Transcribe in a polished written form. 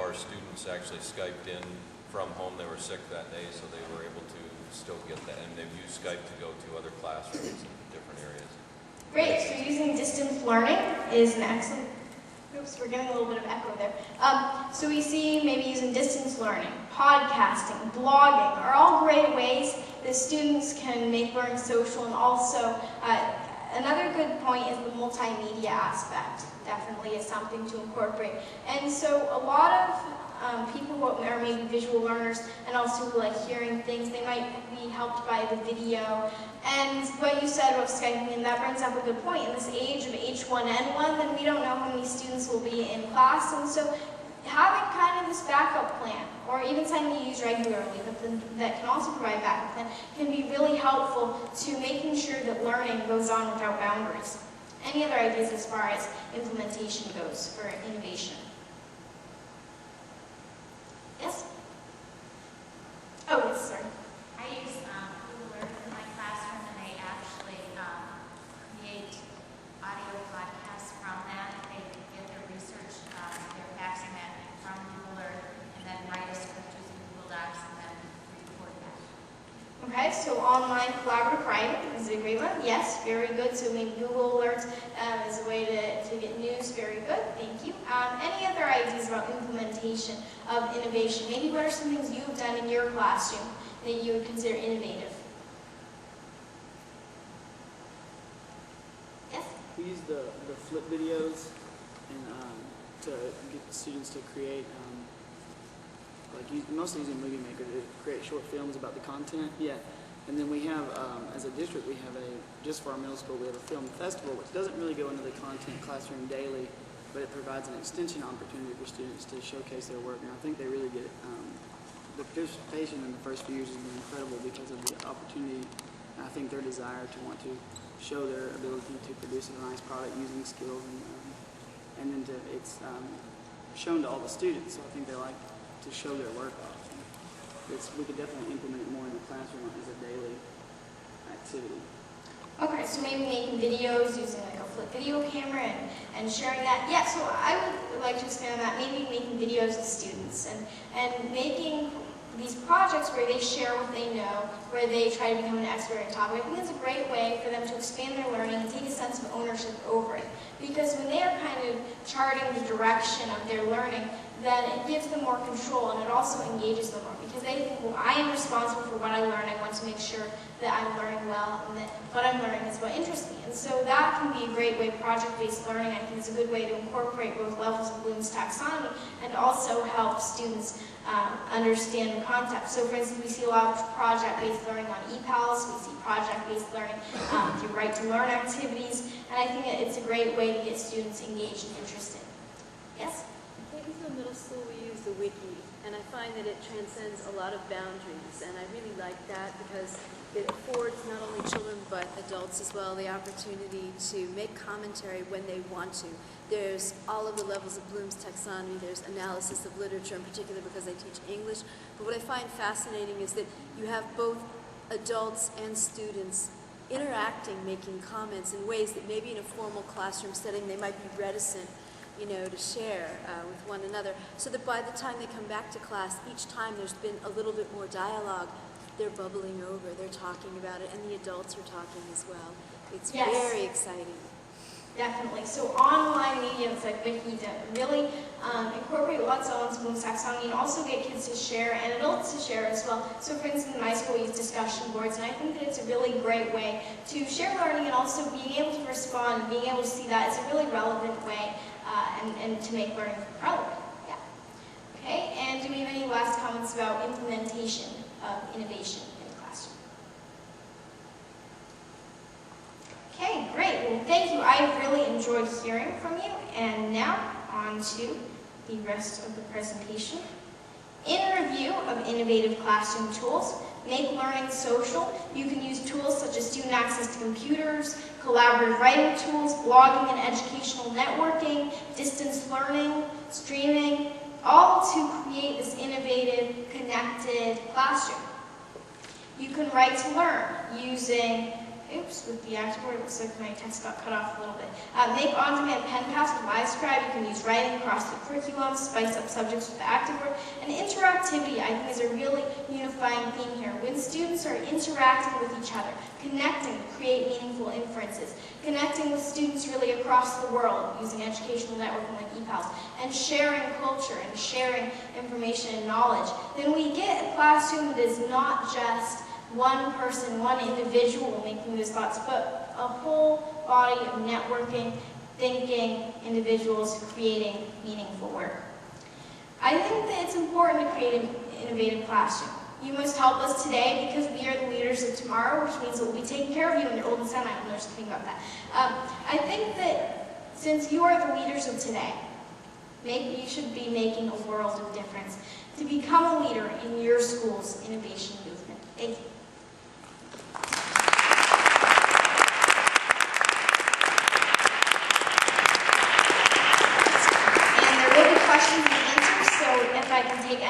our students actually Skyped in from home. They were sick that day, so they were able to still get that. And they've used Skype to go to other classrooms in different areas. Great. So using distance learning is an excellent. Oops, we're getting a little bit of echo there. So we see maybe using distance learning, podcasting, blogging are all great ways that students can make learning social, and also another good point is the multimedia aspect. Definitely is something to incorporate. And so a lot of people who are maybe visual learners and also who like hearing things, they might be helped by the video. And what you said about Skyping, and that brings up a good point. In this age of H1N1, then we don't know how many students will be in class, and so having kind of this backup plan, or even something you use regularly that can also provide a backup plan, can be really helpful to making sure that learning goes on without boundaries. Any other ideas as far as implementation goes for innovation? Yes? Oh, yes, sorry. I use Google Earth in my classroom, and they actually create audio podcasts from that. They get their research, their facts and that from Google Earth, and then write a script using Google Docs, and then record that. Okay, so online collaborative writing is a great one. Yes, very good. So maybe Google Alerts is a way to get news. Very good. Thank you. Any other ideas about implementation of innovation? Maybe what are some things you've done in your classroom that you would consider innovative? Yes? We use the flip videos and to get students to create, mostly using Movie Maker to create short films about the content. Yeah. And then we have, as a district, we have just for our middle school, we have a film festival, which doesn't really go into the content classroom daily, but it provides an extension opportunity for students to showcase their work. And I think they really get, the participation in the first few years has been incredible because of the opportunity, and I think their desire to want to show their ability to produce a nice product using skills, and then it's shown to all the students, so I think they like to show their work off. We could definitely implement it more in the classroom as a daily activity. Okay, so maybe making videos using like a flip video camera and sharing that. Yeah, so I would like to expand on that, maybe making videos with students and making these projects where they share what they know, where they try to become an expert in a topic. I think it's a great way for them to expand their learning and take a sense of ownership over it. Because when they are kind of charting the direction of their learning, then it gives them more control, and it also engages them more, because they think, well, I am responsible for what I learn. I want to make sure that I'm learning well, and that what I'm learning is what interests me. And so that can be a great way. Project-based learning, I think, is a good way to incorporate both levels of Bloom's taxonomy and also help students understand the concept. So for instance, we see a lot of project-based learning on ePals. We see project-based learning through right-to-learn activities, and I think it's a great way to get students engaged and interested. Yes? In middle school, we use the wiki, and I find that it transcends a lot of boundaries, and I really like that because it affords not only children but adults as well the opportunity to make commentary when they want to. There's all of the levels of Bloom's taxonomy. There's analysis of literature in particular because they teach English. But what I find fascinating is that you have both adults and students interacting, making comments in ways that maybe in a formal classroom setting they might be reticent to share with one another, so that by the time they come back to class, each time there's been a little bit more dialogue. They're bubbling over, they're talking about it, and the adults are talking as well. It's very exciting. Definitely. So online mediums like Wiki really incorporate lots of Bloom's taxonomy and also get kids to share and adults to share as well. So for instance, in my school we use discussion boards, and I think that it's a really great way to share learning, and also being able to respond, being able to see that is a really relevant way and to make learning relevant. Yeah. Okay, and do we have any last comments about implementation of innovation in the classroom? Okay, great. Well, thank you. I really enjoyed hearing from you. And now, on to the rest of the presentation. In review of innovative classroom tools, make learning social. You can use tools such as student access to computers, collaborative writing tools, blogging and educational networking, distance learning, streaming, all to create this innovative, connected classroom. You can write to learn using oops, with the active word, it looks like my text got cut off a little bit. Make on-demand pen pass with LiveScribe. You can use writing across the curriculum, spice up subjects with the active word. And interactivity, I think, is a really unifying theme here. When students are interacting with each other, connecting to create meaningful inferences, connecting with students really across the world using educational networking like ePals, and sharing culture and sharing information and knowledge, then we get a classroom that is not just one person, one individual making those thoughts, but a whole body of networking, thinking individuals creating meaningful work. I think that it's important to create an innovative classroom. You must help us today because we are the leaders of tomorrow, which means that we'll be taking care of you when you're old and senile, and there's something about that. I think that since you are the leaders of today, maybe you should be making a world of difference to become a leader in your school's innovation movement. Thank you. And there will be questions and answers, so if I can take